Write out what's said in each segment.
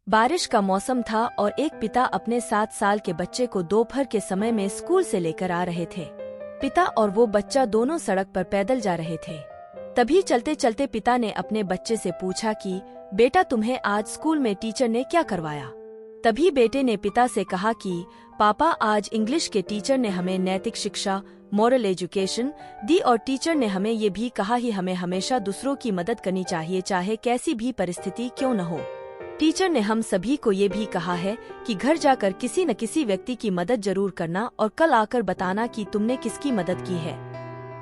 बारिश का मौसम था और एक पिता अपने 7 साल के बच्चे को दोपहर के समय में स्कूल से लेकर आ रहे थे। पिता और वो बच्चा दोनों सड़क पर पैदल जा रहे थे। तभी चलते चलते पिता ने अपने बच्चे से पूछा कि बेटा, तुम्हें आज स्कूल में टीचर ने क्या करवाया? तभी बेटे ने पिता से कहा कि पापा, आज इंग्लिश के टीचर ने हमें नैतिक शिक्षा, मॉरल एजुकेशन दी और टीचर ने हमें ये भी कहा ही हमें हमेशा दूसरों की मदद करनी चाहिए, चाहे कैसी भी परिस्थिति क्यों न हो। टीचर ने हम सभी को ये भी कहा है कि घर जाकर किसी न किसी व्यक्ति की मदद जरूर करना और कल आकर बताना कि तुमने किसकी मदद की है।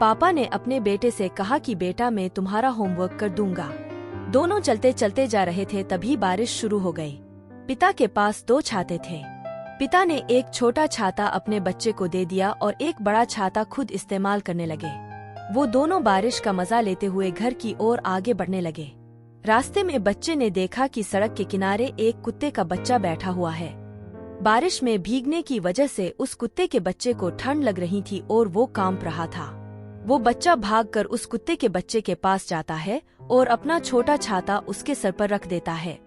पापा ने अपने बेटे से कहा कि बेटा, मैं तुम्हारा होमवर्क कर दूंगा। दोनों चलते चलते जा रहे थे, तभी बारिश शुरू हो गई। पिता के पास 2 छाते थे। पिता ने एक छोटा छाता अपने बच्चे को दे दिया और एक बड़ा छाता खुद इस्तेमाल करने लगे। वो दोनों बारिश का मजा लेते हुए घर की ओर आगे बढ़ने लगे। रास्ते में बच्चे ने देखा कि सड़क के किनारे एक कुत्ते का बच्चा बैठा हुआ है। बारिश में भीगने की वजह से उस कुत्ते के बच्चे को ठंड लग रही थी और वो कांप रहा था। वो बच्चा भागकर उस कुत्ते के बच्चे के पास जाता है और अपना छोटा छाता उसके सर पर रख देता है।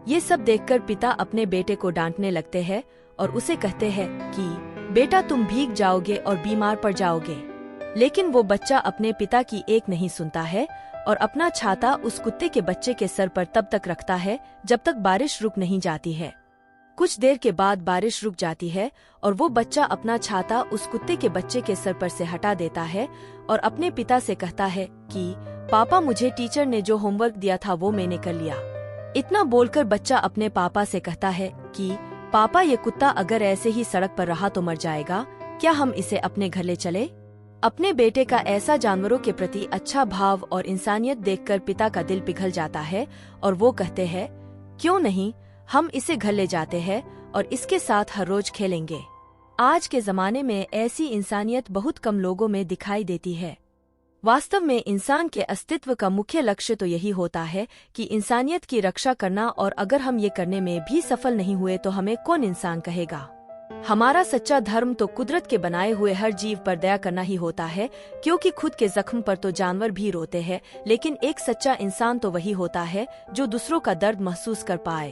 ये सब देखकर पिता अपने बेटे को डांटने लगते हैं और उसे कहते हैं कि बेटा, तुम भीग जाओगे और बीमार पड़ जाओगे। लेकिन वो बच्चा अपने पिता की एक नहीं सुनता है और अपना छाता उस कुत्ते के बच्चे के सर पर तब तक रखता है जब तक बारिश रुक नहीं जाती है। कुछ देर के बाद बारिश रुक जाती है और वो बच्चा अपना छाता उस कुत्ते के बच्चे के सर पर से हटा देता है और अपने पिता से कहता है कि पापा, मुझे टीचर ने जो होमवर्क दिया था वो मैंने कर लिया। इतना बोलकर बच्चा अपने पापा से कहता है कि पापा, ये कुत्ता अगर ऐसे ही सड़क पर रहा तो मर जाएगा, क्या हम इसे अपने घर ले चले? अपने बेटे का ऐसा जानवरों के प्रति अच्छा भाव और इंसानियत देखकर पिता का दिल पिघल जाता है और वो कहते हैं, क्यों नहीं, हम इसे घर ले जाते हैं और इसके साथ हर रोज खेलेंगे। आज के जमाने में ऐसी इंसानियत बहुत कम लोगों में दिखाई देती है। वास्तव में इंसान के अस्तित्व का मुख्य लक्ष्य तो यही होता है कि इंसानियत की रक्षा करना, और अगर हम ये करने में भी सफल नहीं हुए तो हमें कौन इंसान कहेगा। हमारा सच्चा धर्म तो कुदरत के बनाए हुए हर जीव पर दया करना ही होता है, क्योंकि खुद के जख्म पर तो जानवर भी रोते हैं, लेकिन एक सच्चा इंसान तो वही होता है जो दूसरों का दर्द महसूस कर पाए।